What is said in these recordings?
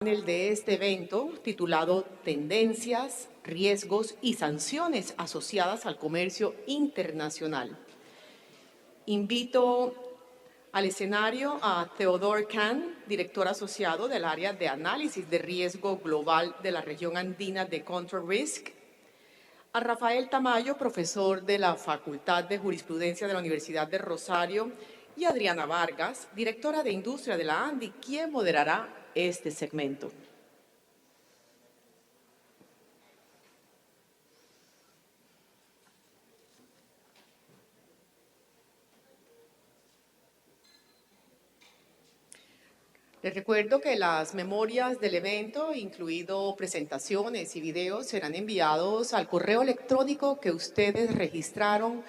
panel de este evento titulado Tendencias, riesgos y sanciones asociadas al comercio internacional. Invito al escenario a Theodore Kahn, director asociado del área de análisis de riesgo global de la región andina de Control Risk, a Rafael Tamayo, profesor de la Facultad de Jurisprudencia de la Universidad de Rosario, y a Adriana Vargas, directora de Industria de la ANDI, quien moderará este segmento. Les recuerdo que las memorias del evento, incluido presentaciones y videos, serán enviados al correo electrónico que ustedes registraron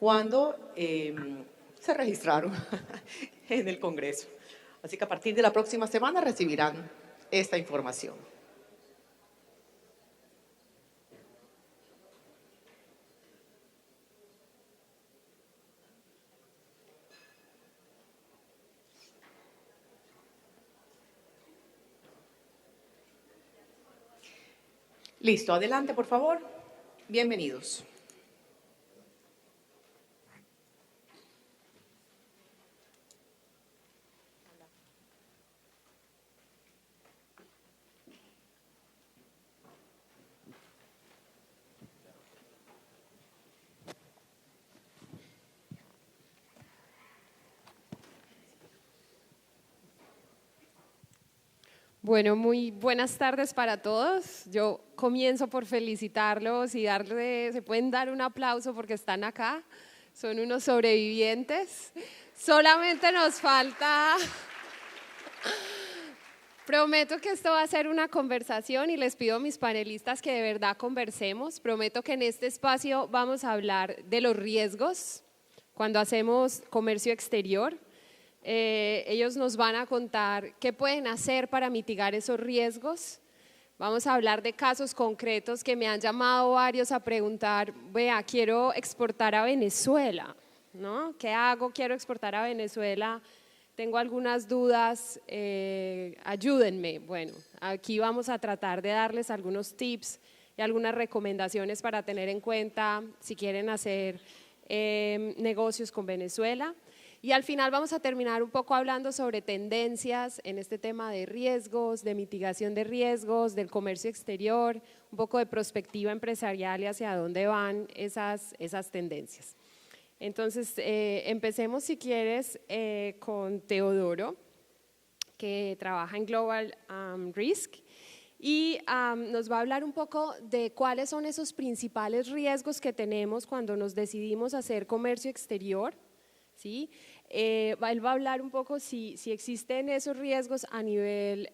cuando se registraron en el Congreso. Así que a partir de la próxima semana recibirán esta información. Listo, adelante por favor. Bienvenidos. Bueno, muy buenas tardes para todos. Yo comienzo por felicitarlos y se pueden dar un aplauso porque están acá. Son unos sobrevivientes. Solamente nos falta. Prometo que esto va a ser una conversación y les pido a mis panelistas que de verdad conversemos. Prometo que en este espacio vamos a hablar de los riesgos cuando hacemos comercio exterior. Ellos nos van a contar qué pueden hacer para mitigar esos riesgos. Vamos a hablar de casos concretos que me han llamado varios a preguntar, vea, quiero exportar a Venezuela, ¿no? ¿Qué hago? Quiero exportar a Venezuela, tengo algunas dudas, ayúdenme. Bueno, aquí vamos a tratar de darles algunos tips y algunas recomendaciones para tener en cuenta si quieren hacer negocios con Venezuela. Y al final vamos a terminar un poco hablando sobre tendencias en este tema de riesgos, de mitigación de riesgos, del comercio exterior, un poco de perspectiva empresarial y hacia dónde van esas tendencias. Entonces, empecemos si quieres con Teodoro, que trabaja en Global Risk y nos va a hablar un poco de cuáles son esos principales riesgos que tenemos cuando nos decidimos hacer comercio exterior. ¿Sí? Él va a hablar un poco si existen esos riesgos a nivel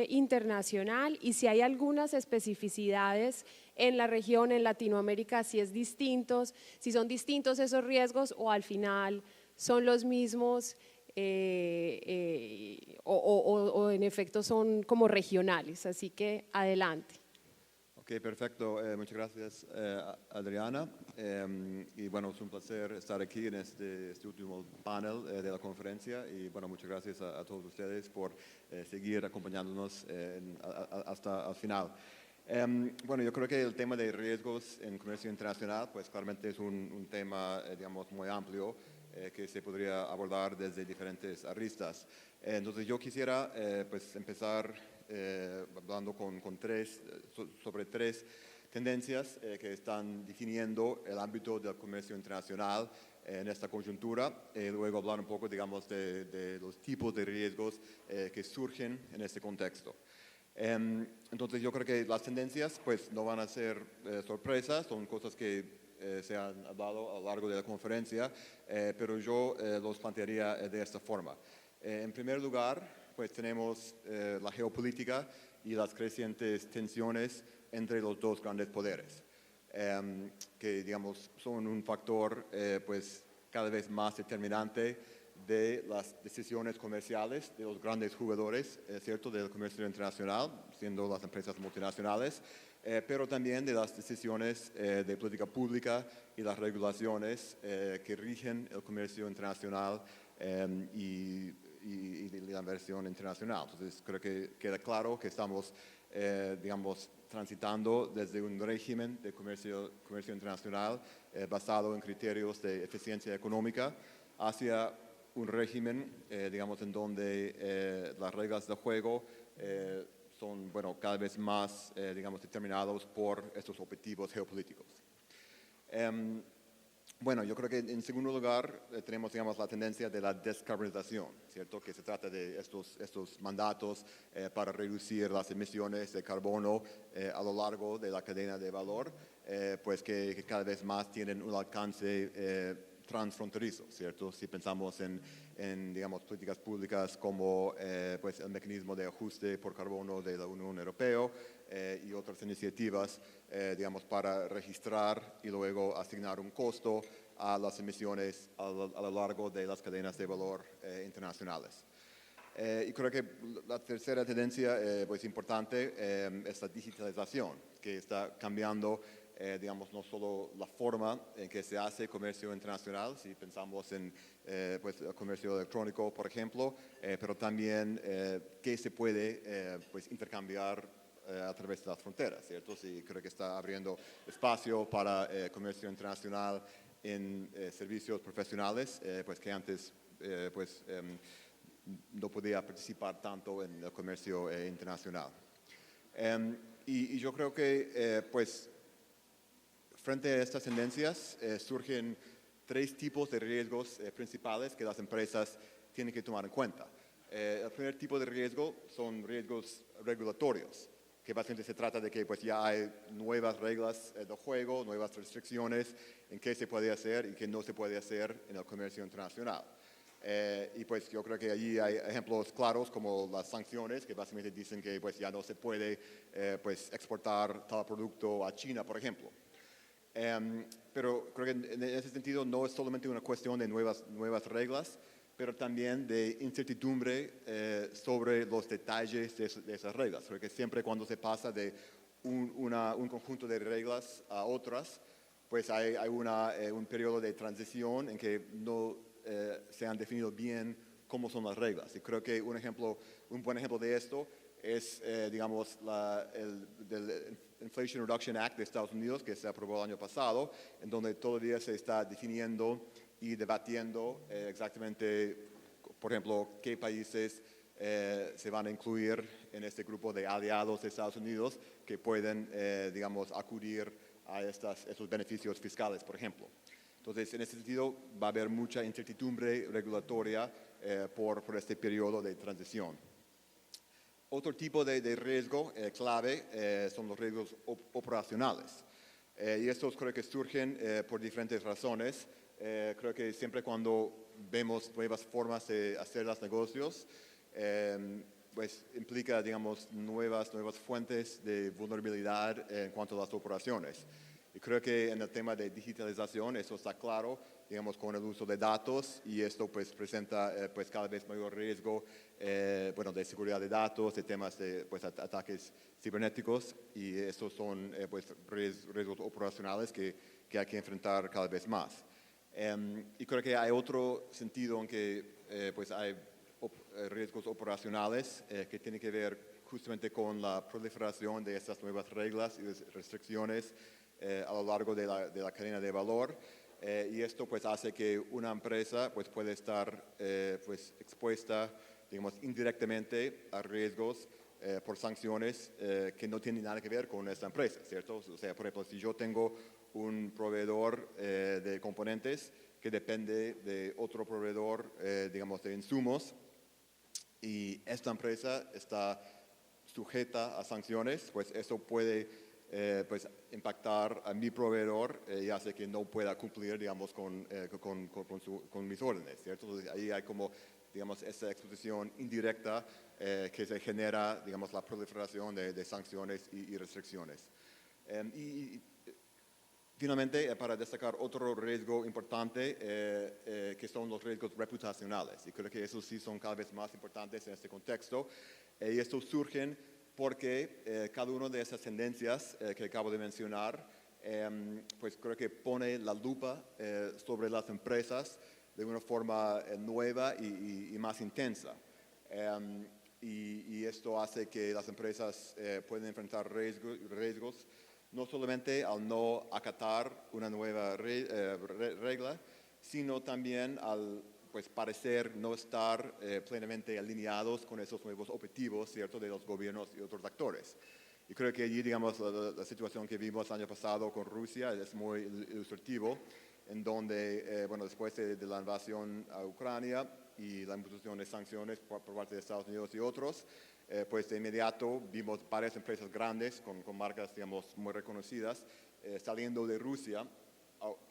internacional y si hay algunas especificidades en la región, en Latinoamérica, si son distintos esos riesgos o al final son los mismos o en efecto son como regionales. Así que adelante. Ok, perfecto. Muchas gracias, Adriana. Y bueno, es un placer estar aquí en este último panel de la conferencia. Y bueno, muchas gracias a todos ustedes por seguir acompañándonos hasta el final. Bueno, yo creo que el tema de riesgos en comercio internacional, pues claramente es un tema, digamos, muy amplio que se podría abordar desde diferentes aristas. Entonces yo quisiera pues empezar hablando sobre tres tendencias que están definiendo el ámbito del comercio internacional en esta coyuntura. Luego hablar un poco, digamos, de los tipos de riesgos que surgen en este contexto. Entonces yo creo que las tendencias pues no van a ser sorpresas, son cosas que se han hablado a lo largo de la conferencia, pero yo los plantearía de esta forma. En primer lugar, pues tenemos la geopolítica y las crecientes tensiones entre los dos grandes poderes, que digamos son un factor pues cada vez más determinante de las decisiones comerciales de los grandes jugadores, ¿cierto?, del comercio internacional, siendo las empresas multinacionales, pero también de las decisiones de política pública y las regulaciones que rigen el comercio internacional y y la inversión internacional. Entonces, creo que queda claro que estamos, digamos, transitando desde un régimen de comercio internacional basado en criterios de eficiencia económica hacia un régimen, digamos, en donde las reglas de juego son, bueno, cada vez más, digamos, determinados por estos objetivos geopolíticos. Bueno, yo creo que en segundo lugar tenemos, digamos, la tendencia de la descarbonización, ¿cierto? Que se trata de estos mandatos para reducir las emisiones de carbono a lo largo de la cadena de valor, pues que cada vez más tienen un alcance transfronterizo, ¿cierto? Si pensamos en digamos, políticas públicas como pues el mecanismo de ajuste por carbono de la Unión Europea y otras iniciativas, digamos, para registrar y luego asignar un costo a las emisiones a lo largo de las cadenas de valor internacionales. Y creo que la tercera tendencia pues importante es la digitalización, que está cambiando digamos, no solo la forma en que se hace comercio internacional, si pensamos en pues, el comercio electrónico, por ejemplo, pero también qué se puede pues, intercambiar a través de las fronteras, ¿cierto? Sí, creo que está abriendo espacio para comercio internacional en servicios profesionales, pues que antes pues, no podía participar tanto en el comercio internacional. Y yo creo que pues, frente a estas tendencias surgen tres tipos de riesgos principales que las empresas tienen que tomar en cuenta. El primer tipo de riesgo son riesgos regulatorios, que básicamente se trata de que pues, ya hay nuevas reglas de juego, nuevas restricciones en qué se puede hacer y qué no se puede hacer en el comercio internacional. Y pues yo creo que allí hay ejemplos claros como las sanciones, que básicamente dicen que pues, ya no se puede pues, exportar tal producto a China, por ejemplo. Pero creo que en ese sentido no es solamente una cuestión de nuevas reglas, pero también de incertidumbre sobre los detalles de esas reglas. Creo que siempre cuando se pasa de un conjunto de reglas a otras, pues hay un periodo de transición en que no se han definido bien cómo son las reglas. Y creo que un buen ejemplo de esto es, digamos, del Inflation Reduction Act de Estados Unidos, que se aprobó el año pasado, en donde todavía se está definiendo y debatiendo exactamente, por ejemplo, qué países se van a incluir en este grupo de aliados de Estados Unidos que pueden, digamos, acudir a estos beneficios fiscales, por ejemplo. Entonces, en ese sentido, va a haber mucha incertidumbre regulatoria por este periodo de transición. Otro tipo de riesgo clave son los riesgos operacionales. Y estos creo que surgen por diferentes razones. Creo que siempre cuando vemos nuevas formas de hacer los negocios, pues implica, digamos, nuevas fuentes de vulnerabilidad en cuanto a las operaciones. Y creo que en el tema de digitalización eso está claro, digamos, con el uso de datos, y esto pues presenta pues cada vez mayor riesgo bueno, de seguridad de datos, de temas de pues, ataques cibernéticos, y estos son pues, riesgos operacionales que hay que enfrentar cada vez más. Y creo que hay otro sentido en que pues hay riesgos operacionales que tienen que ver justamente con la proliferación de estas nuevas reglas y restricciones a lo largo de la cadena de valor. Y esto pues hace que una empresa pues puede estar pues expuesta, digamos, indirectamente a riesgos por sanciones que no tienen nada que ver con esta empresa, ¿cierto? O sea, por ejemplo, si yo tengo un proveedor de componentes que depende de otro proveedor, digamos, de insumos, y esta empresa está sujeta a sanciones, pues eso puede pues impactar a mi proveedor y hace que no pueda cumplir, digamos, con mis órdenes, ¿cierto? Entonces, ahí hay como, digamos, esa exposición indirecta que se genera, digamos, la proliferación de sanciones y restricciones. Y finalmente, para destacar otro riesgo importante, que son los riesgos reputacionales, y creo que esos sí son cada vez más importantes en este contexto, y estos surgen porque cada una de esas tendencias que acabo de mencionar, pues creo que pone la lupa sobre las empresas de una forma nueva y más intensa. Y esto hace que las empresas pueden enfrentar riesgos no solamente al no acatar una nueva regla, sino también al pues, parecer no estar plenamente alineados con esos nuevos objetivos, ¿cierto?, de los gobiernos y otros actores. Y creo que allí, digamos, la situación que vimos el año pasado con Rusia es muy ilustrativo, en donde, bueno, después de la invasión a Ucrania y la imposición de sanciones por parte de Estados Unidos y otros, pues de inmediato vimos varias empresas grandes con marcas, digamos, muy reconocidas saliendo de Rusia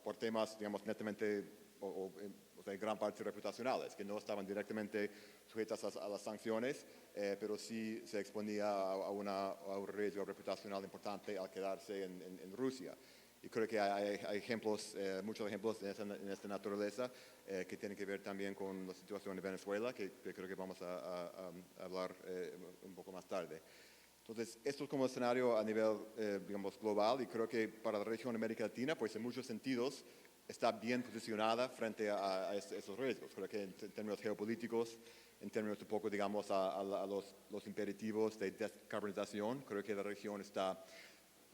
por temas, digamos, netamente o sea, en gran parte reputacionales, que no estaban directamente sujetas a las sanciones, pero sí se exponía a un riesgo reputacional importante al quedarse en Rusia. Y creo que hay ejemplos, muchos ejemplos en esta naturaleza que tienen que ver también con la situación de Venezuela, que creo que vamos a hablar un poco más tarde. Entonces, esto es como escenario a nivel, digamos, global, y creo que para la región de América Latina, pues en muchos sentidos está bien posicionada frente a esos riesgos. Creo que en términos geopolíticos, en términos un poco, digamos, a los imperativos de descarbonización, creo que la región está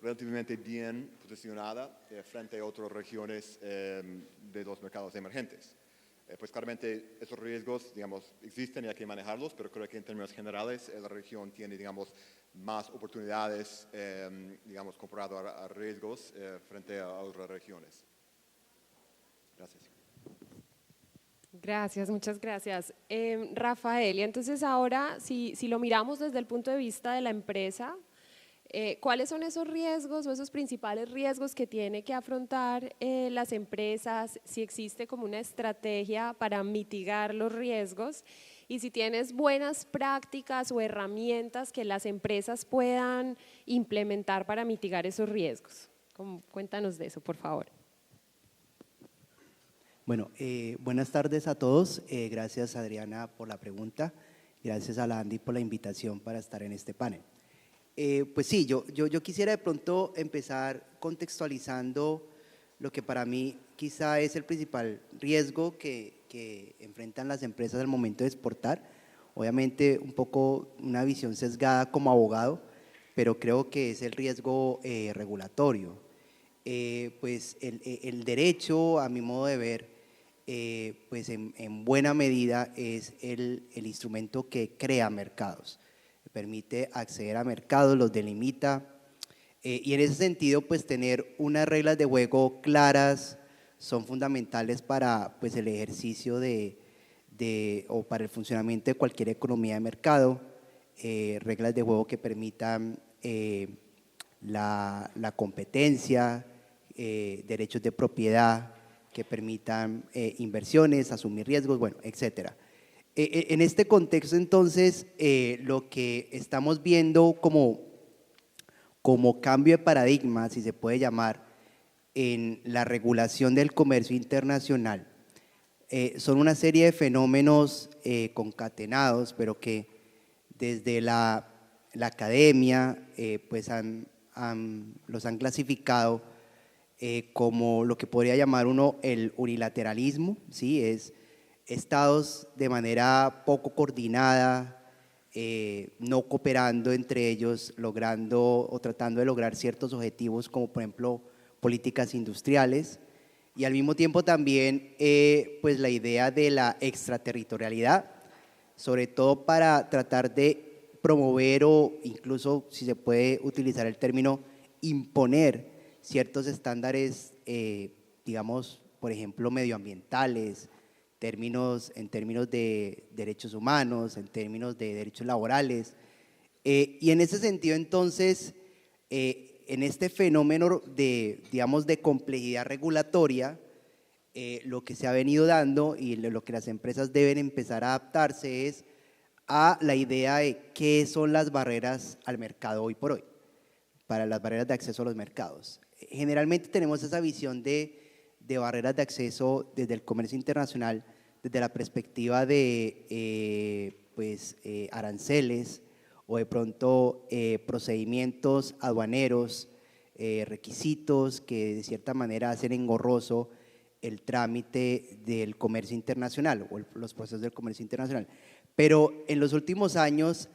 relativamente bien posicionada frente a otras regiones de los mercados emergentes. Pues claramente esos riesgos, digamos, existen y hay que manejarlos, pero creo que en términos generales la región tiene, digamos, más oportunidades, digamos, comparado a riesgos frente a otras regiones. Gracias. Gracias, muchas gracias. Rafael, y entonces ahora, si lo miramos desde el punto de vista de la empresa, ¿cuáles son esos riesgos o esos principales riesgos que tiene que afrontar las empresas? Si existe como una estrategia para mitigar los riesgos y si tienes buenas prácticas o herramientas que las empresas puedan implementar para mitigar esos riesgos. Cuéntanos de eso, por favor. Bueno, buenas tardes a todos. Gracias, Adriana, por la pregunta. Gracias a la Andy por la invitación para estar en este panel. Pues sí, yo quisiera de pronto empezar contextualizando lo que para mí quizá es el principal riesgo que enfrentan las empresas al momento de exportar. Obviamente un poco una visión sesgada como abogado, pero creo que es el riesgo regulatorio. Pues el derecho, a mi modo de ver, pues en buena medida es el instrumento que crea mercados. Permite acceder a mercados, los delimita y en ese sentido pues tener unas reglas de juego claras son fundamentales para pues el ejercicio o para el funcionamiento de cualquier economía de mercado, reglas de juego que permitan la competencia, derechos de propiedad que permitan inversiones, asumir riesgos, bueno, etcétera. En este contexto, entonces, lo que estamos viendo como cambio de paradigma, si se puede llamar, en la regulación del comercio internacional, son una serie de fenómenos concatenados, pero que desde la academia pues los han clasificado como lo que podría llamar uno el unilateralismo, ¿sí? Es estados de manera poco coordinada, no cooperando entre ellos, logrando o tratando de lograr ciertos objetivos como por ejemplo políticas industriales y al mismo tiempo también pues la idea de la extraterritorialidad, sobre todo para tratar de promover o incluso si se puede utilizar el término imponer ciertos estándares, digamos, por ejemplo, medioambientales, en términos de derechos humanos, en términos de derechos laborales. Y en ese sentido, entonces, en este fenómeno digamos, de complejidad regulatoria, lo que se ha venido dando y lo que las empresas deben empezar a adaptarse es a la idea de qué son las barreras al mercado hoy por hoy, para las barreras de acceso a los mercados. Generalmente tenemos esa visión de barreras de acceso desde el comercio internacional, desde la perspectiva de aranceles o de pronto procedimientos aduaneros, requisitos que de cierta manera hacen engorroso el trámite del comercio internacional o los procesos del comercio internacional. Pero en los últimos años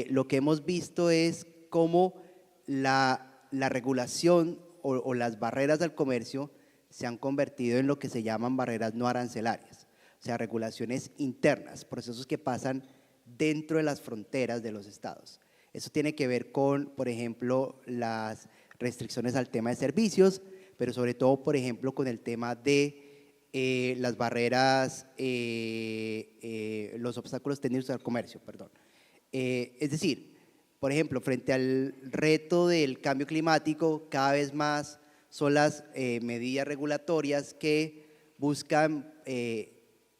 lo que hemos visto es cómo la regulación o las barreras al comercio se han convertido en lo que se llaman barreras no arancelarias, o sea, regulaciones internas, procesos que pasan dentro de las fronteras de los estados. Eso tiene que ver con, por ejemplo, las restricciones al tema de servicios, pero sobre todo, por ejemplo, con el tema de las barreras, los obstáculos técnicos al comercio, perdón. Es decir, por ejemplo, frente al reto del cambio climático, cada vez más son las medidas regulatorias que buscan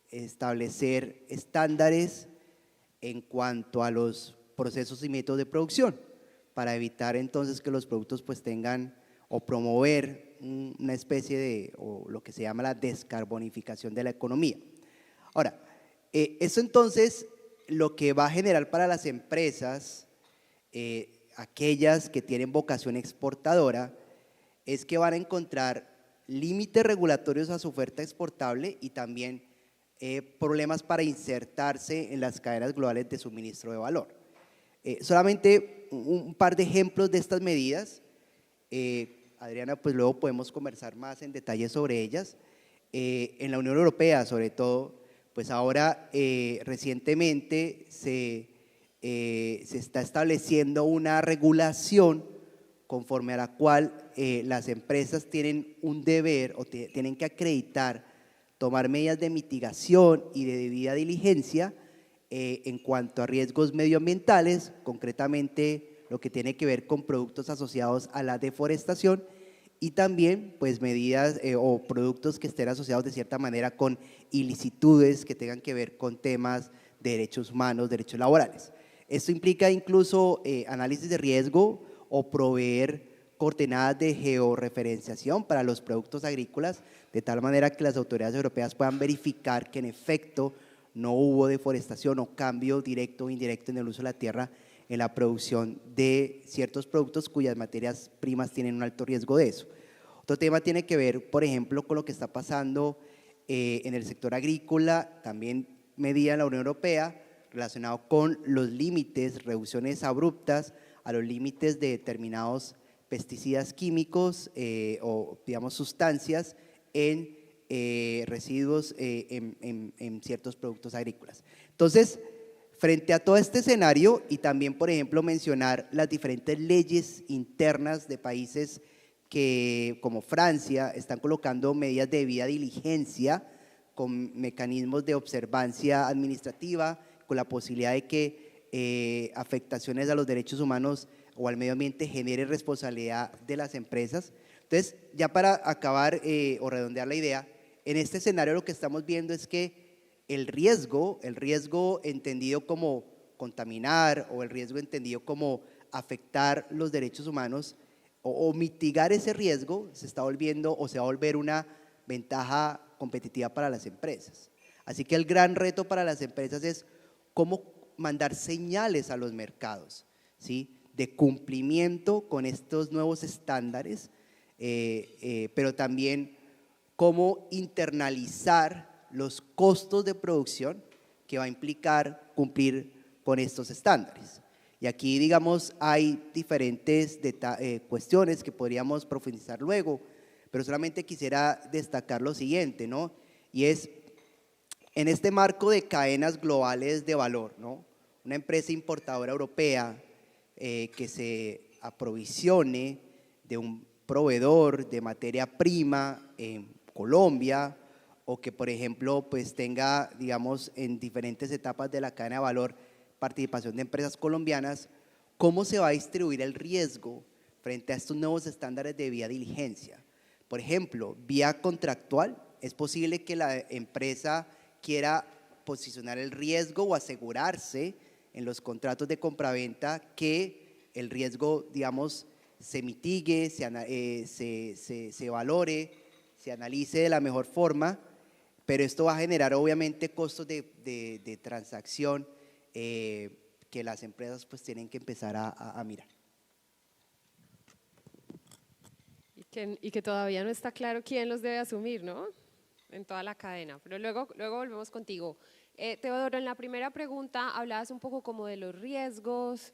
establecer estándares en cuanto a los procesos y métodos de producción, para evitar entonces que los productos pues tengan o promover una especie de, o lo que se llama la descarbonificación de la economía. Ahora, eso entonces lo que va a generar para las empresas, aquellas que tienen vocación exportadora, es que van a encontrar límites regulatorios a su oferta exportable y también problemas para insertarse en las cadenas globales de suministro de valor. Solamente un par de ejemplos de estas medidas. Adriana, pues luego podemos conversar más en detalle sobre ellas. En la Unión Europea, sobre todo, pues ahora recientemente se está estableciendo una regulación conforme a la cual las empresas tienen un deber o tienen que acreditar, tomar medidas de mitigación y de debida diligencia en cuanto a riesgos medioambientales, concretamente lo que tiene que ver con productos asociados a la deforestación y también pues medidas o productos que estén asociados de cierta manera con ilicitudes que tengan que ver con temas de derechos humanos, derechos laborales. Esto implica incluso análisis de riesgo o proveer coordenadas de georreferenciación para los productos agrícolas, de tal manera que las autoridades europeas puedan verificar que en efecto no hubo deforestación o cambio directo o indirecto en el uso de la tierra en la producción de ciertos productos cuyas materias primas tienen un alto riesgo de eso. Otro tema tiene que ver, por ejemplo, con lo que está pasando en el sector agrícola, también medida en la Unión Europea, relacionado con los límites, reducciones abruptas a los límites de determinados pesticidas químicos o digamos sustancias en residuos en ciertos productos agrícolas. Entonces, frente a todo este escenario y también, por ejemplo, mencionar las diferentes leyes internas de países que, como Francia, están colocando medidas de debida diligencia con mecanismos de observancia administrativa, con la posibilidad de que afectaciones a los derechos humanos o al medio ambiente genere responsabilidad de las empresas. Entonces, ya para acabar o redondear la idea, en este escenario lo que estamos viendo es que el riesgo entendido como contaminar o el riesgo entendido como afectar los derechos humanos o mitigar ese riesgo se está volviendo o se va a volver una ventaja competitiva para las empresas. Así que el gran reto para las empresas es cómo mandar señales a los mercados, ¿sí?, de cumplimiento con estos nuevos estándares, pero también cómo internalizar los costos de producción que va a implicar cumplir con estos estándares. Y aquí, digamos, hay diferentes cuestiones que podríamos profundizar luego, pero solamente quisiera destacar lo siguiente, ¿no? Y es, en este marco de cadenas globales de valor, ¿no?, una empresa importadora europea que se aprovisione de un proveedor de materia prima en Colombia o que, por ejemplo, pues tenga, digamos, en diferentes etapas de la cadena de valor participación de empresas colombianas, ¿cómo se va a distribuir el riesgo frente a estos nuevos estándares de debida diligencia? Por ejemplo, vía contractual, es posible que la empresa quiera posicionar el riesgo o asegurarse en los contratos de compraventa que el riesgo, digamos, se mitigue, se valore, se analice de la mejor forma, pero esto va a generar obviamente costos de transacción que las empresas pues tienen que empezar a mirar. Y que todavía no está claro quién los debe asumir, ¿no? en toda la cadena, pero luego volvemos contigo. Teodoro, en la primera pregunta hablabas un poco como de los riesgos,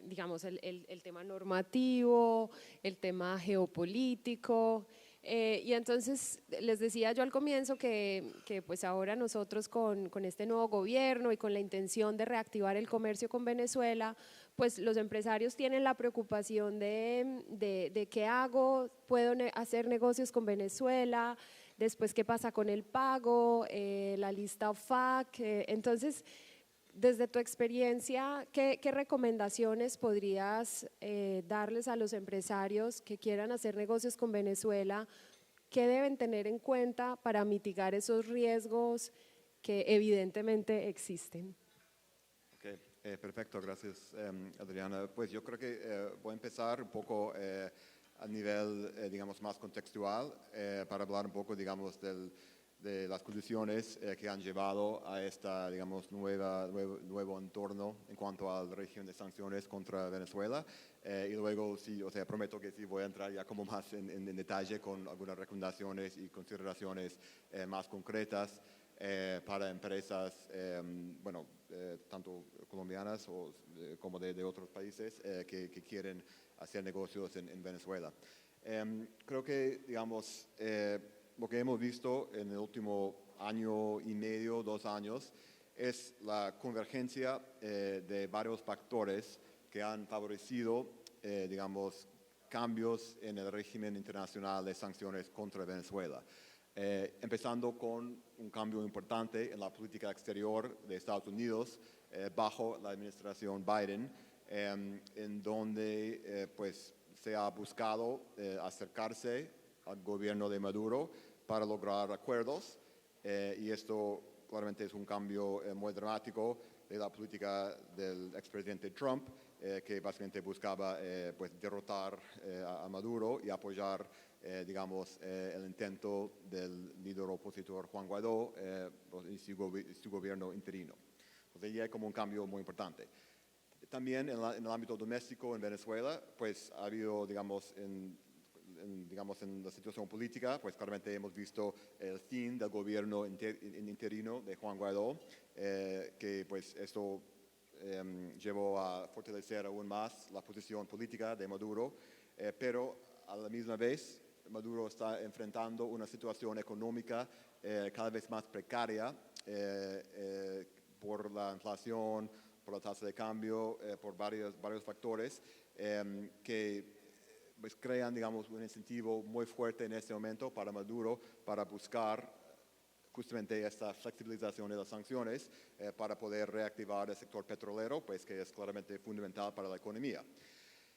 digamos, el tema normativo, el tema geopolítico. Y entonces les decía yo al comienzo que pues ahora nosotros con este nuevo gobierno y con la intención de reactivar el comercio con Venezuela, pues los empresarios tienen la preocupación de qué hago, puedo hacer negocios con Venezuela, después qué pasa con el pago, la lista OFAC. Entonces, desde tu experiencia, ¿qué recomendaciones podrías darles a los empresarios que quieran hacer negocios con Venezuela? ¿Qué deben tener en cuenta para mitigar esos riesgos que evidentemente existen? Ok, perfecto, gracias Adriana. Pues yo creo que voy a empezar un poco a nivel, digamos, más contextual para hablar un poco, digamos, de las condiciones que han llevado a esta, digamos, nuevo entorno en cuanto al régimen de sanciones contra Venezuela. Y luego, sí, o sea, prometo que sí voy a entrar ya como más en detalle con algunas recomendaciones y consideraciones más concretas para empresas, bueno, tanto colombianas como de otros países que quieren hacer negocios en Venezuela. Creo que, digamos, lo que hemos visto en el último año y medio, 2 años, es la convergencia de varios factores que han favorecido, digamos, cambios en el régimen internacional de sanciones contra Venezuela. Empezando con un cambio importante en la política exterior de Estados Unidos bajo la administración Biden, en donde pues, se ha buscado acercarse al gobierno de Maduro para lograr acuerdos, y esto claramente es un cambio muy dramático de la política del expresidente Trump, que básicamente buscaba pues derrotar a Maduro y apoyar, digamos, el intento del líder opositor Juan Guaidó y su gobierno interino. Entonces ya hay como un cambio muy importante. También en el ámbito doméstico en Venezuela, pues ha habido, digamos, digamos, en la situación política, pues claramente hemos visto el fin del gobierno interino de Juan Guaidó, que pues esto llevó a fortalecer aún más la posición política de Maduro, pero a la misma vez Maduro está enfrentando una situación económica cada vez más precaria por la inflación, por la tasa de cambio, por varios factores que pues crean, digamos, un incentivo muy fuerte en este momento para Maduro para buscar justamente esta flexibilización de las sanciones para poder reactivar el sector petrolero, pues que es claramente fundamental para la economía.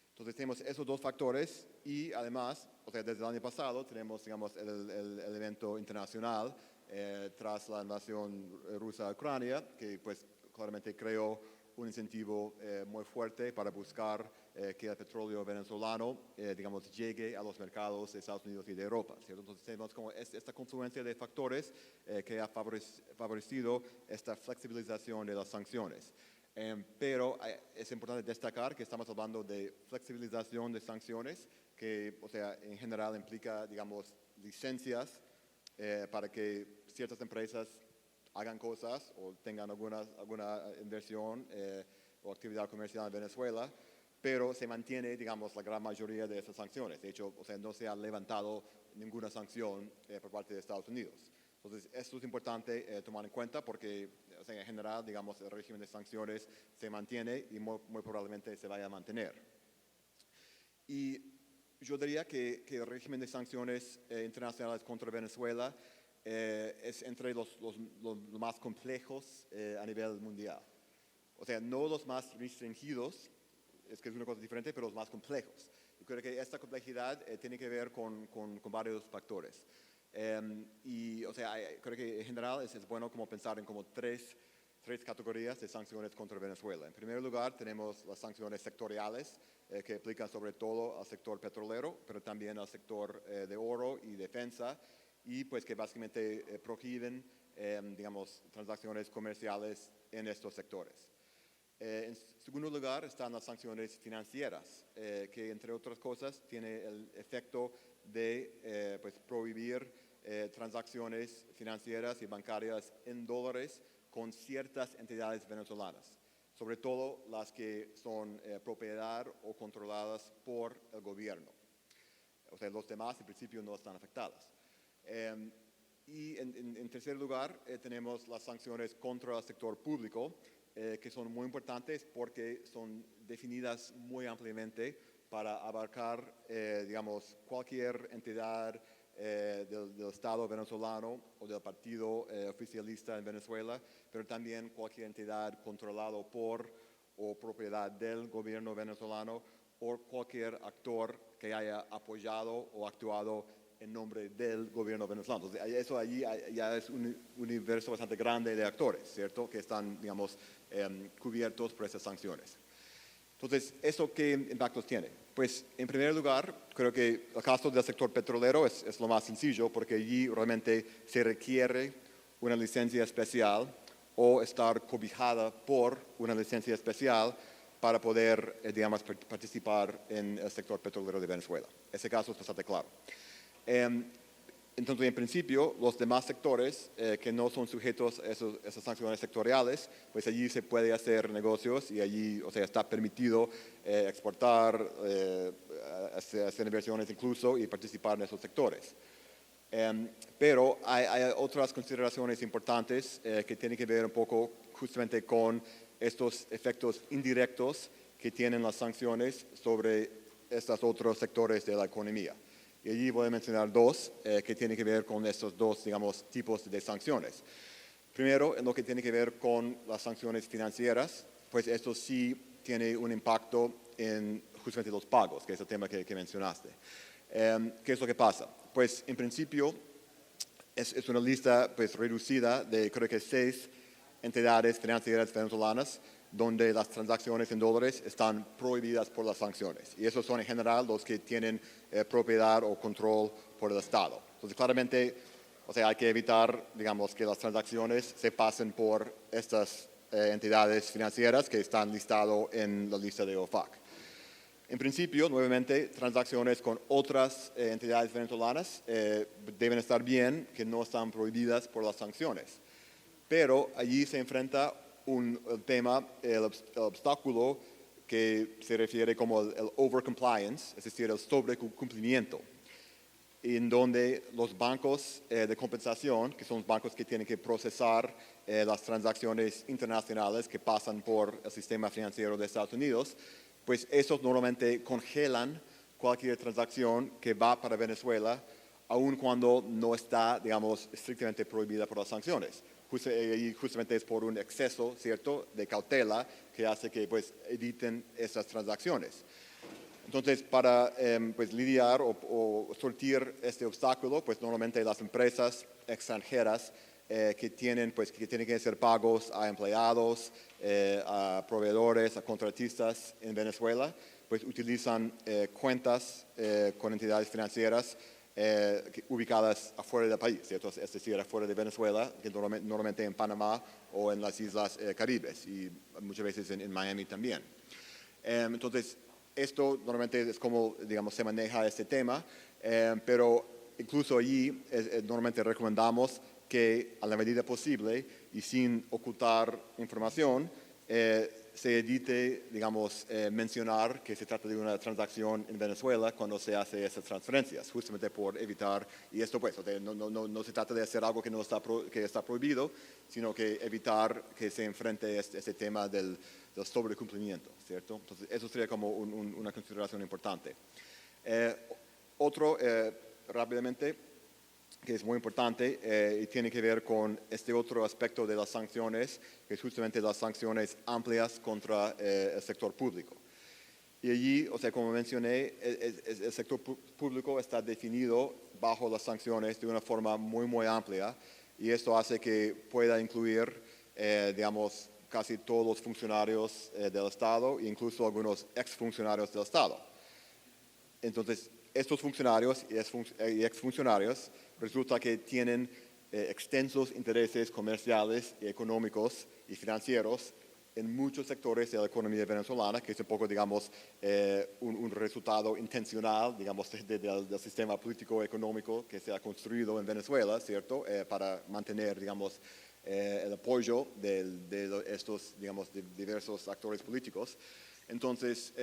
Entonces tenemos esos 2 factores y además, o sea, desde el año pasado tenemos, digamos, el evento internacional tras la invasión rusa a Ucrania, que pues claramente creó un incentivo muy fuerte para buscar que el petróleo venezolano, digamos, llegue a los mercados de Estados Unidos y de Europa, ¿cierto? Entonces tenemos como esta confluencia de factores que ha favorecido esta flexibilización de las sanciones. Pero es importante destacar que estamos hablando de flexibilización de sanciones, que, o sea, en general implica, digamos, licencias para que ciertas empresas hagan cosas o tengan alguna inversión o actividad comercial en Venezuela, pero se mantiene, digamos, la gran mayoría de esas sanciones. De hecho, o sea, no se ha levantado ninguna sanción por parte de Estados Unidos. Entonces, esto es importante tomar en cuenta porque, o sea, en general, digamos, el régimen de sanciones se mantiene y muy probablemente se vaya a mantener. Y yo diría que el régimen de sanciones internacionales contra Venezuela es entre los más complejos a nivel mundial. O sea, no los más restringidos, es que es una cosa diferente, pero los más complejos. Yo creo que esta complejidad tiene que ver con varios factores. Y, o sea, creo que en general es bueno como pensar en como tres categorías de sanciones contra Venezuela. En primer lugar, tenemos las sanciones sectoriales que aplican sobre todo al sector petrolero, pero también al sector de oro y defensa, y pues que básicamente prohíben, digamos, transacciones comerciales en estos sectores. En segundo lugar están las sanciones financieras, que entre otras cosas tiene el efecto de pues, prohibir transacciones financieras y bancarias en dólares con ciertas entidades venezolanas, sobre todo las que son propiedad o controladas por el gobierno. O sea, los demás en principio no están afectadas. Y en tercer lugar tenemos las sanciones contra el sector público, que son muy importantes porque son definidas muy ampliamente para abarcar, digamos, cualquier entidad del Estado venezolano o del partido oficialista en Venezuela, pero también cualquier entidad controlada por o propiedad del gobierno venezolano o cualquier actor que haya apoyado o actuado en nombre del gobierno venezolano. Entonces, eso allí ya es un universo bastante grande de actores, ¿cierto?, que están, digamos, cubiertos por esas sanciones. Entonces, ¿eso qué impactos tiene? Pues, en primer lugar, creo que el caso del sector petrolero es lo más sencillo, porque allí realmente se requiere una licencia especial o estar cobijada por una licencia especial para poder, digamos, participar en el sector petrolero de Venezuela. Ese caso es bastante claro. Entonces, en principio, los demás sectores que no son sujetos a esas sanciones sectoriales, pues allí se puede hacer negocios y allí, o sea, está permitido exportar, hacer inversiones incluso y participar en esos sectores. Pero hay otras consideraciones importantes que tienen que ver un poco justamente con estos efectos indirectos que tienen las sanciones sobre estos otros sectores de la economía. Y allí voy a mencionar dos que tienen que ver con estos dos, digamos, tipos de sanciones. Primero, en lo que tiene que ver con las sanciones financieras, pues esto sí tiene un impacto en justamente los pagos, que es el tema que mencionaste. ¿Qué es lo que pasa? Pues en principio es una lista pues, reducida de creo que 6 entidades financieras venezolanas donde las transacciones en dólares están prohibidas por las sanciones. Y esos son en general los que tienen propiedad o control por el Estado. Entonces, claramente, o sea, hay que evitar, digamos, que las transacciones se pasen por estas entidades financieras que están listadas en la lista de OFAC. En principio, nuevamente, transacciones con otras entidades venezolanas deben estar bien, que no están prohibidas por las sanciones. Pero allí se enfrenta el tema, el obstáculo que se refiere como el overcompliance, es decir, el sobrecumplimiento, en donde los bancos de compensación, que son los bancos que tienen que procesar las transacciones internacionales que pasan por el sistema financiero de Estados Unidos, pues esos normalmente congelan cualquier transacción que va para Venezuela, aun cuando no está, digamos, estrictamente prohibida por las sanciones. Y justamente es por un exceso, ¿cierto?, de cautela que hace que pues, eviten esas transacciones. Entonces, para pues, lidiar o sortir este obstáculo, pues normalmente las empresas extranjeras que tienen que hacer pagos a empleados, a proveedores, a contratistas en Venezuela, pues utilizan cuentas con entidades financieras ubicadas afuera del país, ¿cierto? Es decir, afuera de Venezuela, que normalmente en Panamá o en las Islas Caribes y muchas veces en Miami también. Entonces, esto normalmente es como, digamos, se maneja este tema, pero incluso allí normalmente recomendamos que a la medida posible y sin ocultar información, se evite, digamos, mencionar que se trata de una transacción en Venezuela cuando se hace esas transferencias, justamente por evitar, y esto pues, no se trata de hacer algo que, que está prohibido, sino que evitar que se enfrente este tema del sobrecumplimiento, ¿cierto? Entonces, eso sería como una consideración importante. Otro, rápidamente, que es muy importante y tiene que ver con este otro aspecto de las sanciones, que es justamente las sanciones amplias contra el sector público. Y allí, o sea, como mencioné, el sector público está definido bajo las sanciones de una forma muy, muy amplia, y esto hace que pueda incluir, digamos, casi todos los funcionarios del Estado, e incluso algunos exfuncionarios del Estado. Entonces, estos funcionarios y exfuncionarios resulta que tienen extensos intereses comerciales, y económicos y financieros en muchos sectores de la economía venezolana, que es un poco, digamos, un resultado intencional, digamos, del sistema político-económico que se ha construido en Venezuela, ¿cierto? Para mantener, digamos, el apoyo de estos, digamos, de diversos actores políticos. Entonces,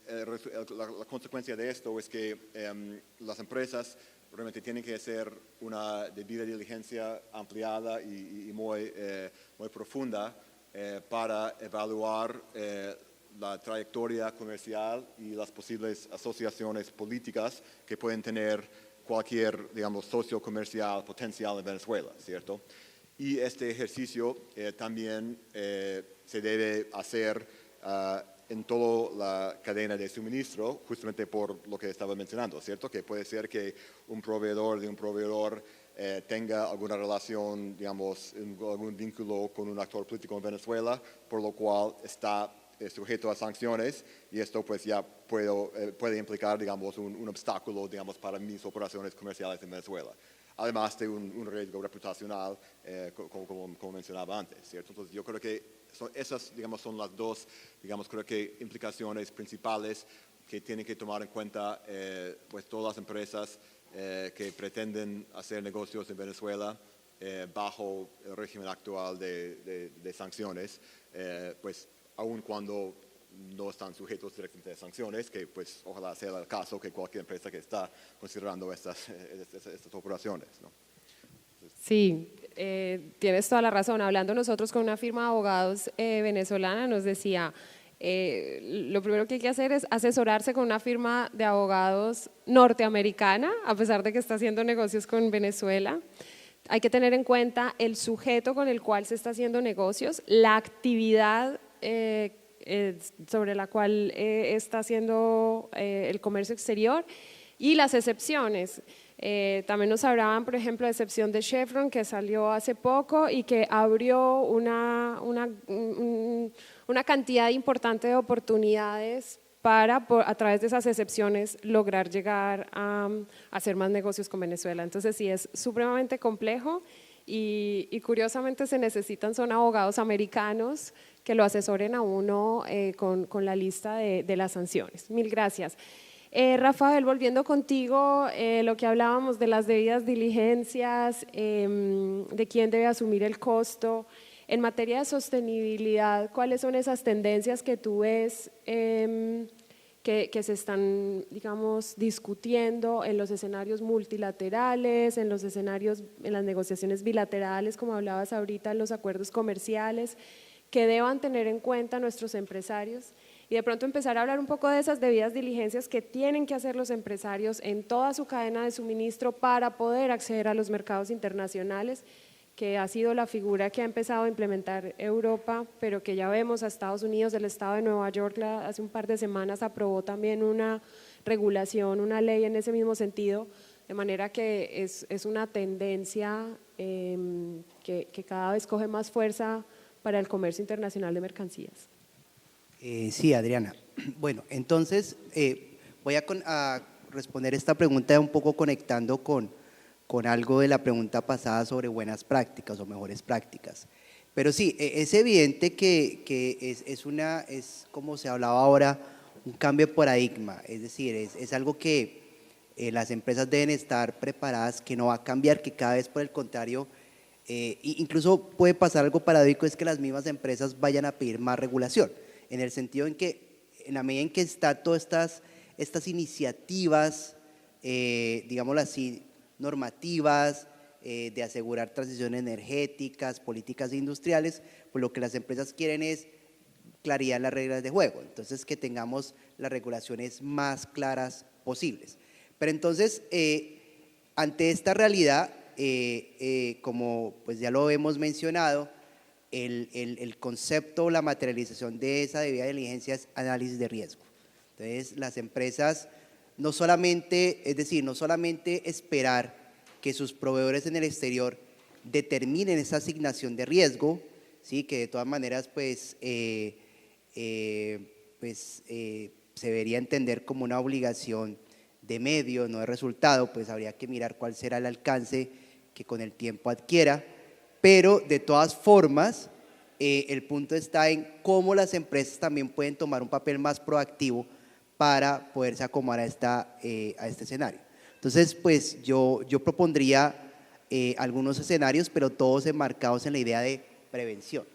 la consecuencia de esto es que las empresas realmente tienen que hacer una debida diligencia ampliada y muy profunda para evaluar la trayectoria comercial y las posibles asociaciones políticas que pueden tener cualquier, digamos, socio comercial potencial en Venezuela, ¿cierto? Y este ejercicio también se debe hacer en toda la cadena de suministro, justamente por lo que estaba mencionando, ¿cierto? Que puede ser que un proveedor de un proveedor tenga alguna relación, digamos, algún vínculo con un actor político en Venezuela, por lo cual está sujeto a sanciones, y esto pues ya puede implicar, digamos, un obstáculo, digamos, para mis operaciones comerciales en Venezuela. Además de un riesgo reputacional, como mencionaba antes, ¿cierto? Entonces yo creo que esas, digamos, son las dos, digamos, creo que implicaciones principales que tienen que tomar en cuenta pues todas las empresas que pretenden hacer negocios en Venezuela bajo el régimen actual de sanciones, pues aun cuando no están sujetos directamente a sanciones, que pues ojalá sea el caso que cualquier empresa que está considerando estas operaciones, ¿no? Sí, tienes toda la razón. Hablando nosotros con una firma de abogados venezolana, nos decía, lo primero que hay que hacer es asesorarse con una firma de abogados norteamericana, a pesar de que está haciendo negocios con Venezuela. Hay que tener en cuenta el sujeto con el cual se está haciendo negocios, la actividad sobre la cual está haciendo el comercio exterior y las excepciones. También nos hablaban, por ejemplo, de excepción de Chevron, que salió hace poco y que abrió una cantidad importante de oportunidades para, a través de esas excepciones, lograr llegar a hacer más negocios con Venezuela. Entonces sí, es supremamente complejo y curiosamente se necesitan, son abogados americanos que lo asesoren a uno con la lista de las sanciones. Mil gracias. Rafael, volviendo contigo, lo que hablábamos de las debidas diligencias, de quién debe asumir el costo. En materia de sostenibilidad, ¿cuáles son esas tendencias que tú ves que se están, digamos, discutiendo en los escenarios multilaterales, en los escenarios, en las negociaciones bilaterales, como hablabas ahorita, en los acuerdos comerciales, que deban tener en cuenta nuestros empresarios? Y de pronto empezar a hablar un poco de esas debidas diligencias que tienen que hacer los empresarios en toda su cadena de suministro para poder acceder a los mercados internacionales, que ha sido la figura que ha empezado a implementar Europa, pero que ya vemos a Estados Unidos, el estado de Nueva York hace un par de semanas aprobó también una regulación, una ley en ese mismo sentido, de manera que es una tendencia que cada vez coge más fuerza para el comercio internacional de mercancías. Sí, Adriana. Bueno, entonces voy a responder esta pregunta un poco conectando con algo de la pregunta pasada sobre buenas prácticas o mejores prácticas. Pero sí, es evidente que es como se hablaba ahora, un cambio de paradigma, es decir, es algo que las empresas deben estar preparadas, que no va a cambiar, que cada vez por el contrario, incluso puede pasar algo paradójico, es que las mismas empresas vayan a pedir más regulación, en el sentido en que en la medida en que están todas estas iniciativas, digámoslo así, normativas, de asegurar transiciones energéticas, políticas industriales, pues lo que las empresas quieren es claridad en las reglas de juego, entonces que tengamos las regulaciones más claras posibles. Pero entonces, ante esta realidad, como pues ya lo hemos mencionado, el concepto, la materialización de esa debida diligencia es análisis de riesgo. Entonces, las empresas no solamente esperar que sus proveedores en el exterior determinen esa asignación de riesgo, ¿sí? Que de todas maneras se debería entender como una obligación de medio, no de resultado, pues habría que mirar cuál será el alcance que con el tiempo adquiera, pero de todas formas el punto está en cómo las empresas también pueden tomar un papel más proactivo para poderse acomodar a este escenario. Entonces, pues yo propondría algunos escenarios, pero todos enmarcados en la idea de prevención,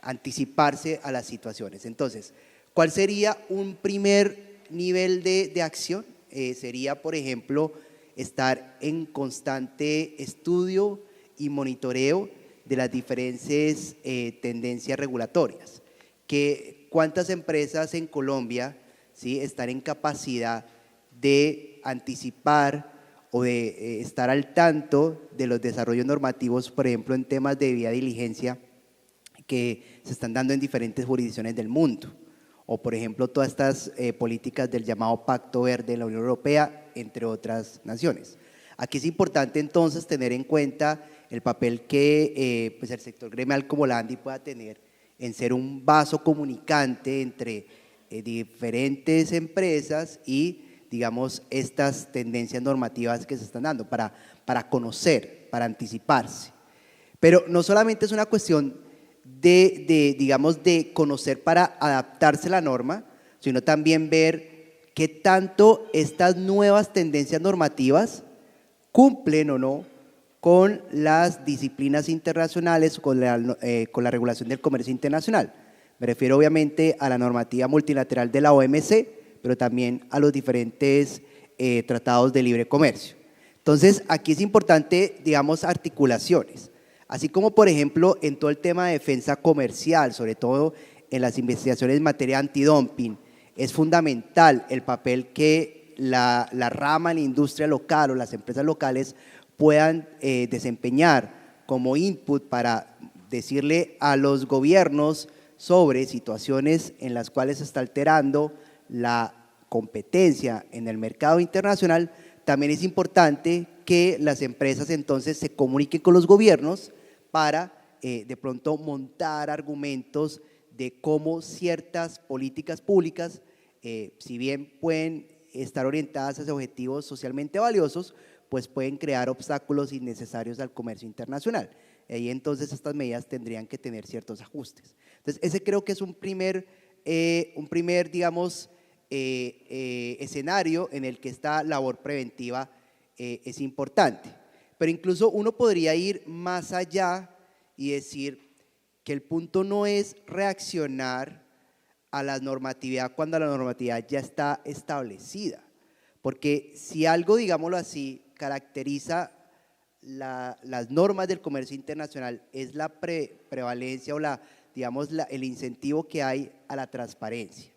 anticiparse a las situaciones. Entonces, ¿cuál sería un primer nivel de acción? Sería, por ejemplo, estar en constante estudio y monitoreo de las diferentes tendencias regulatorias. ¿Cuántas empresas en Colombia, ¿sí?, están en capacidad de anticipar o de estar al tanto de los desarrollos normativos, por ejemplo, en temas de debida diligencia que se están dando en diferentes jurisdicciones del mundo? O, por ejemplo, todas estas políticas del llamado Pacto Verde de la Unión Europea, entre otras naciones. Aquí es importante entonces tener en cuenta el papel que pues el sector gremial como la ANDI pueda tener en ser un vaso comunicante entre diferentes empresas y, digamos, estas tendencias normativas que se están dando para conocer, para anticiparse. Pero no solamente es una cuestión digamos, de conocer para adaptarse a la norma, sino también ver qué tanto estas nuevas tendencias normativas cumplen o no con las disciplinas internacionales, con la regulación del comercio internacional. Me refiero obviamente a la normativa multilateral de la OMC, pero también a los diferentes tratados de libre comercio. Entonces, aquí es importante, digamos, articulaciones. Así como, por ejemplo, en todo el tema de defensa comercial, sobre todo en las investigaciones en materia antidumping, es fundamental el papel que la rama, la industria local o las empresas locales puedan desempeñar como input para decirle a los gobiernos sobre situaciones en las cuales se está alterando la competencia en el mercado internacional. También es importante que las empresas entonces se comuniquen con los gobiernos para de pronto montar argumentos de cómo ciertas políticas públicas, si bien pueden estar orientadas hacia objetivos socialmente valiosos, pues pueden crear obstáculos innecesarios al comercio internacional. Y entonces estas medidas tendrían que tener ciertos ajustes. Entonces, ese creo que es un primer digamos, escenario en el que esta labor preventiva es importante. Pero incluso uno podría ir más allá y decir que el punto no es reaccionar a la normatividad cuando la normatividad ya está establecida. Porque si algo, digámoslo así, caracteriza las normas del comercio internacional es la prevalencia o el incentivo que hay a la transparencia,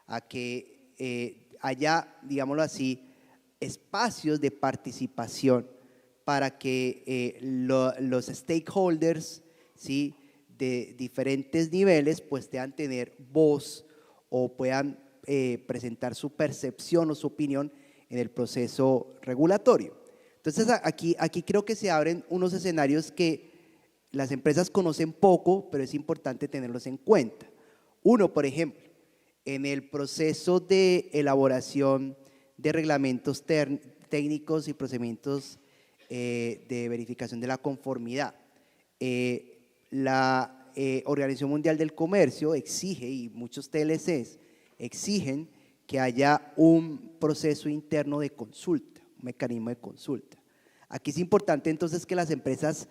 a que haya, digámoslo así, espacios de participación para que los stakeholders, ¿sí?, de diferentes niveles pues puedan tener voz o puedan presentar su percepción o su opinión en el proceso regulatorio. Entonces aquí creo que se abren unos escenarios que las empresas conocen poco, pero es importante tenerlos en cuenta. Uno, por ejemplo, en el proceso de elaboración de reglamentos técnicos y procedimientos de verificación de la conformidad. La Organización Mundial del Comercio exige, y muchos TLCs exigen, que haya un proceso interno de consulta, un mecanismo de consulta. Aquí es importante entonces que las empresas,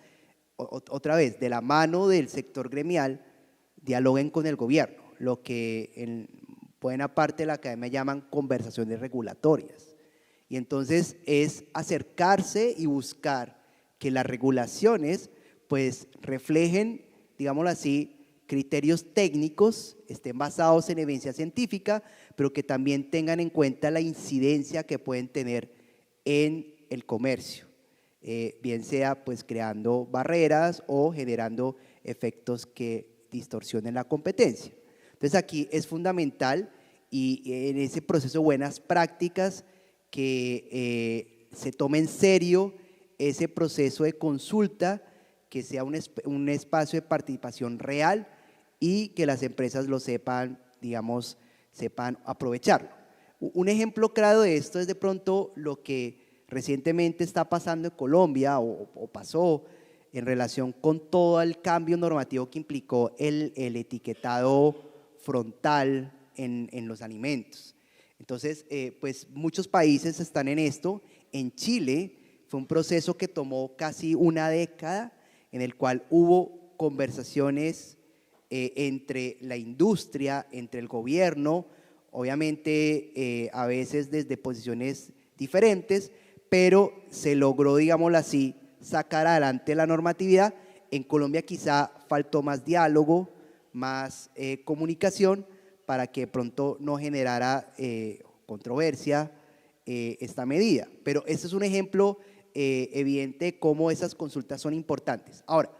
otra vez, de la mano del sector gremial, dialoguen con el gobierno, lo que en buena parte de la academia llaman conversaciones regulatorias. Y entonces es acercarse y buscar que las regulaciones pues reflejen, digámoslo así, criterios técnicos, estén basados en evidencia científica, pero que también tengan en cuenta la incidencia que pueden tener en el comercio, bien sea pues creando barreras o generando efectos que distorsionen la competencia. Entonces aquí es fundamental y en ese proceso buenas prácticas que se tome en serio ese proceso de consulta, que sea un espacio de participación real y que las empresas lo sepan, digamos, sepan aprovecharlo. Un ejemplo claro de esto es de pronto lo que recientemente está pasando en Colombia o pasó en relación con todo el cambio normativo que implicó el etiquetado frontal en los alimentos. Entonces, pues muchos países están en esto. En Chile fue un proceso que tomó casi una década, en el cual hubo conversaciones entre la industria, entre el gobierno, obviamente a veces desde posiciones diferentes, pero se logró, digámoslo así, sacar adelante la normatividad. En Colombia quizá faltó más diálogo, más comunicación, para que de pronto no generara controversia esta medida. Pero este es un ejemplo evidente de cómo esas consultas son importantes. Ahora,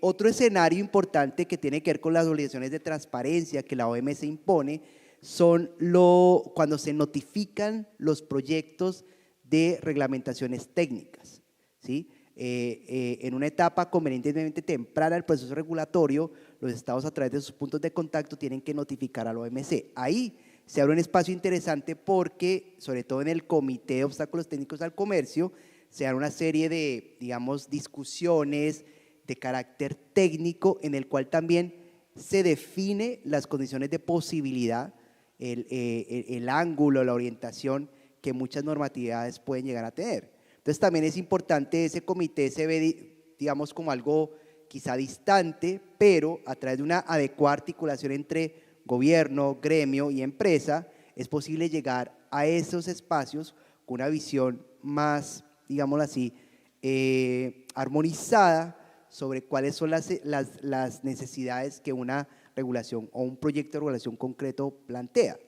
otro escenario importante que tiene que ver con las obligaciones de transparencia que la OMC impone son cuando se notifican los proyectos de reglamentaciones técnicas, ¿sí? En una etapa convenientemente temprana del proceso regulatorio, los estados a través de sus puntos de contacto tienen que notificar a la OMC. Ahí se abre un espacio interesante porque, sobre todo en el Comité de Obstáculos Técnicos al Comercio, se dan una serie de, digamos, discusiones de carácter técnico en el cual también se define las condiciones de posibilidad, el ángulo, la orientación que muchas normatividades pueden llegar a tener. Entonces también es importante, ese comité se ve, digamos, como algo quizá distante, pero a través de una adecuada articulación entre gobierno, gremio y empresa, es posible llegar a esos espacios con una visión más, digámoslo así, armonizada sobre cuáles son las necesidades que una regulación o un proyecto de regulación concreto plantea.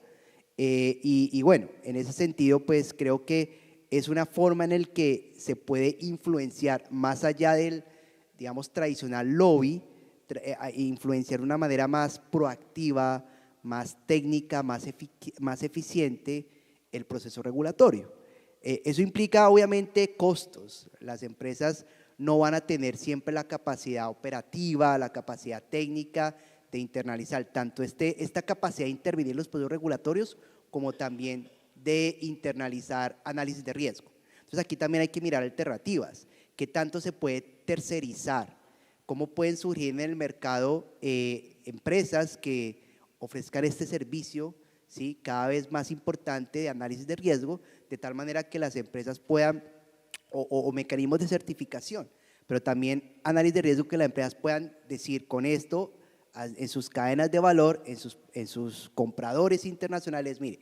Y bueno, en ese sentido, pues creo que es una forma en la que se puede influenciar más allá del, digamos, tradicional lobby, influenciar de una manera más proactiva, más técnica, más eficiente el proceso regulatorio. Eso implica obviamente costos. Las empresas no van a tener siempre la capacidad operativa, la capacidad técnica de internalizar tanto esta capacidad de intervenir en los procesos regulatorios como también de internalizar análisis de riesgo. Entonces aquí también hay que mirar alternativas. ¿Qué tanto se puede tercerizar? ¿Cómo pueden surgir en el mercado empresas que ofrezcan este servicio, ¿sí?, cada vez más importante de análisis de riesgo, de tal manera que las empresas puedan, o mecanismos de certificación, pero también análisis de riesgo que las empresas puedan decir con esto en sus cadenas de valor, en sus compradores internacionales: mire,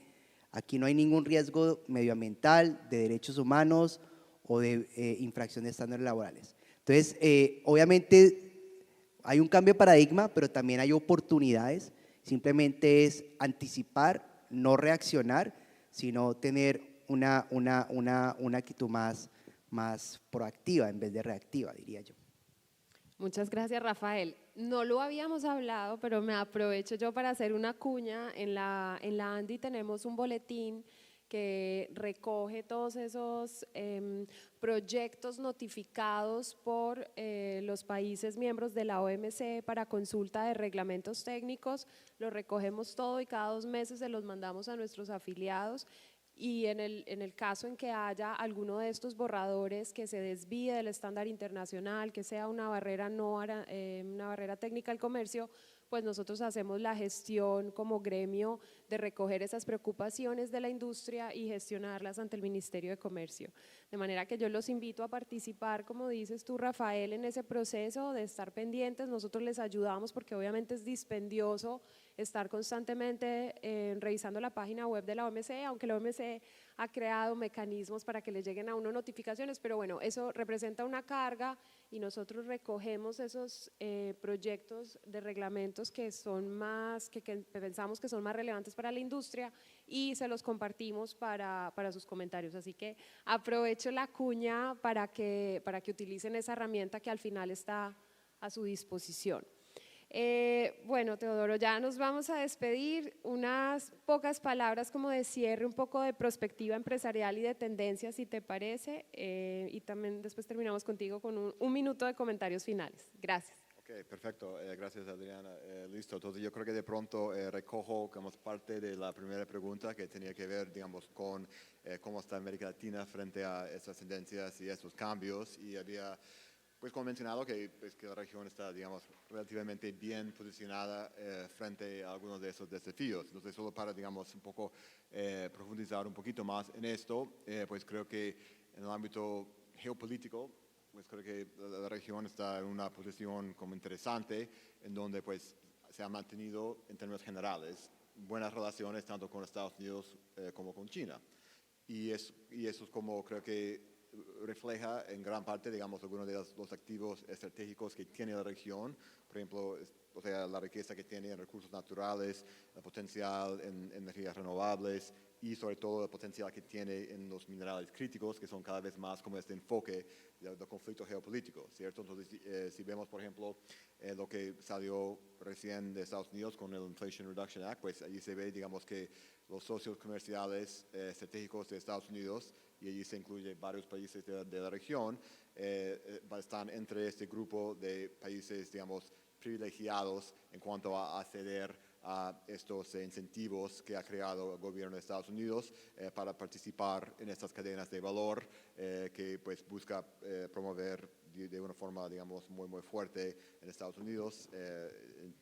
aquí no hay ningún riesgo medioambiental, de derechos humanos o de infracción de estándares laborales. Entonces, obviamente hay un cambio de paradigma, pero también hay oportunidades. Simplemente es anticipar, no reaccionar, sino tener una actitud más proactiva en vez de reactiva, diría yo. Muchas gracias, Rafael. No lo habíamos hablado, pero me aprovecho yo para hacer una cuña. En la ANDI tenemos un boletín que recoge todos esos proyectos notificados por los países miembros de la OMC para consulta de reglamentos técnicos. Lo recogemos todo y cada 2 meses se los mandamos a nuestros afiliados. Y en el caso en que haya alguno de estos borradores que se desvíe del estándar internacional, que sea una barrera, una barrera técnica al comercio, pues nosotros hacemos la gestión como gremio de recoger esas preocupaciones de la industria y gestionarlas ante el Ministerio de Comercio. De manera que yo los invito a participar, como dices tú, Rafael, en ese proceso de estar pendientes. Nosotros les ayudamos porque obviamente es dispendioso estar constantemente revisando la página web de la OMC, aunque la OMC ha creado mecanismos para que le lleguen a uno notificaciones, pero bueno, eso representa una carga y nosotros recogemos esos proyectos de reglamentos que son más, que pensamos que son más relevantes para la industria y se los compartimos para sus comentarios. Así que aprovecho la cuña para que utilicen esa herramienta que al final está a su disposición. Bueno, Teodoro, ya nos vamos a despedir. Unas pocas palabras como de cierre, un poco de perspectiva empresarial y de tendencias, si te parece, y también después terminamos contigo con un minuto de comentarios finales. Gracias. Ok, perfecto. Gracias, Adriana. Listo. Entonces, yo creo que de pronto recojo como parte de la primera pregunta que tenía que ver, digamos, con cómo está América Latina frente a estas tendencias y estos cambios. Y había Pues como mencionado, que la región está, digamos, relativamente bien posicionada frente a algunos de esos desafíos. Entonces, solo para, digamos, un poco profundizar un poquito más en esto, pues creo que en el ámbito geopolítico, pues creo que la región está en una posición como interesante, en donde pues se han mantenido en términos generales buenas relaciones tanto con Estados Unidos como con China. Y eso es como creo que refleja en gran parte, digamos, algunos de los activos estratégicos que tiene la región, por ejemplo, o sea, la riqueza que tiene en recursos naturales, el potencial en energías renovables y sobre todo el potencial que tiene en los minerales críticos, que son cada vez más como este enfoque del conflicto geopolítico, ¿cierto? Entonces, si vemos, por ejemplo, lo que salió recién de Estados Unidos con el Inflation Reduction Act, pues allí se ve, digamos, que los socios comerciales estratégicos de Estados Unidos, y allí se incluye varios países de la región, están entre este grupo de países, digamos, privilegiados en cuanto a acceder a estos incentivos que ha creado el gobierno de Estados Unidos para participar en estas cadenas de valor que pues busca promover de una forma, digamos, muy fuerte en Estados Unidos,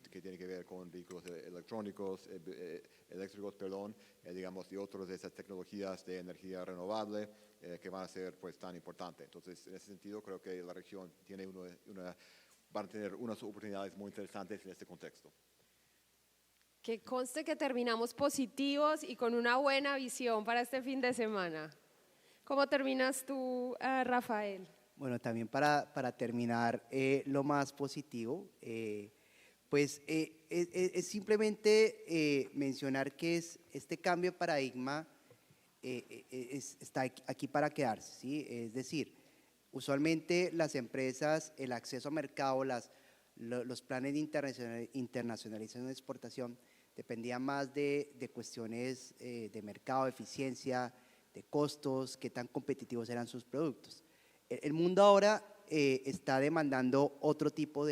que tiene que ver con vehículos electrónicos, eléctricos, digamos, y otras de esas tecnologías de energía renovable que van a ser pues tan importantes. Entonces, en ese sentido, creo que la región tiene van a tener unas oportunidades muy interesantes en este contexto. Que conste que terminamos positivos y con una buena visión para este fin de semana. ¿Cómo terminas tú, Rafael? Bueno, también para terminar lo más positivo, pues es simplemente mencionar que este cambio de paradigma está aquí para quedarse, ¿sí? Es decir, usualmente las empresas, el acceso a mercado, los planes de internacionalización de exportación dependían más de cuestiones de mercado, de eficiencia, de costos, qué tan competitivos eran sus productos. El mundo ahora está demandando otro tipo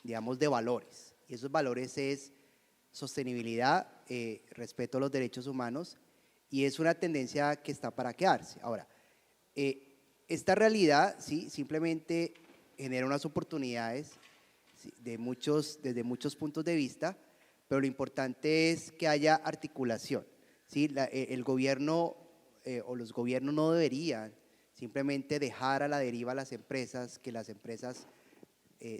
digamos, de valores, y esos valores es sostenibilidad, respeto a los derechos humanos, y es una tendencia que está para quedarse. Ahora, esta realidad, sí, simplemente genera unas oportunidades, ¿sí?, desde muchos puntos de vista, pero lo importante es que haya articulación, ¿sí? El gobierno o los gobiernos no deberían simplemente dejar a la deriva a las empresas, que las empresas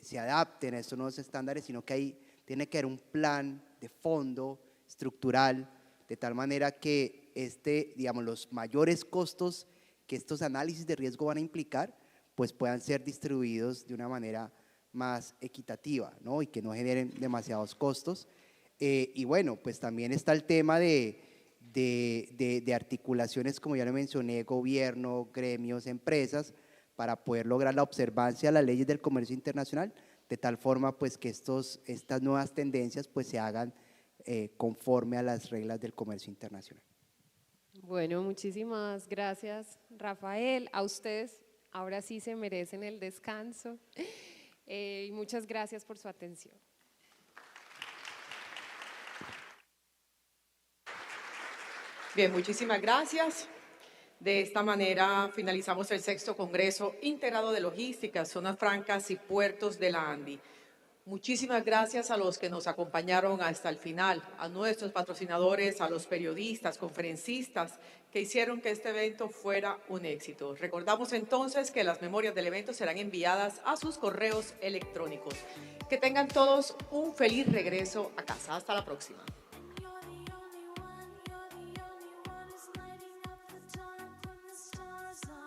se adapten a estos nuevos estándares, sino que tiene que haber un plan de fondo estructural, de tal manera que digamos, los mayores costos que estos análisis de riesgo van a implicar, pues puedan ser distribuidos de una manera más equitativa, ¿no? Y que no generen demasiados costos. Y bueno, pues también está el tema de articulaciones, como ya lo mencioné, gobierno, gremios, empresas, para poder lograr la observancia de las leyes del comercio internacional, de tal forma pues que estas nuevas tendencias pues se hagan conforme a las reglas del comercio internacional. Bueno, muchísimas gracias, Rafael. A ustedes ahora sí se merecen el descanso y muchas gracias por su atención. Bien, muchísimas gracias. De esta manera finalizamos el 6º Congreso Integrado de Logística, Zonas Francas y Puertos de la ANDI. Muchísimas gracias a los que nos acompañaron hasta el final, a nuestros patrocinadores, a los periodistas, conferencistas que hicieron que este evento fuera un éxito. Recordamos entonces que las memorias del evento serán enviadas a sus correos electrónicos. Que tengan todos un feliz regreso a casa. Hasta la próxima. You're the only one who's lighting up the dark when the stars are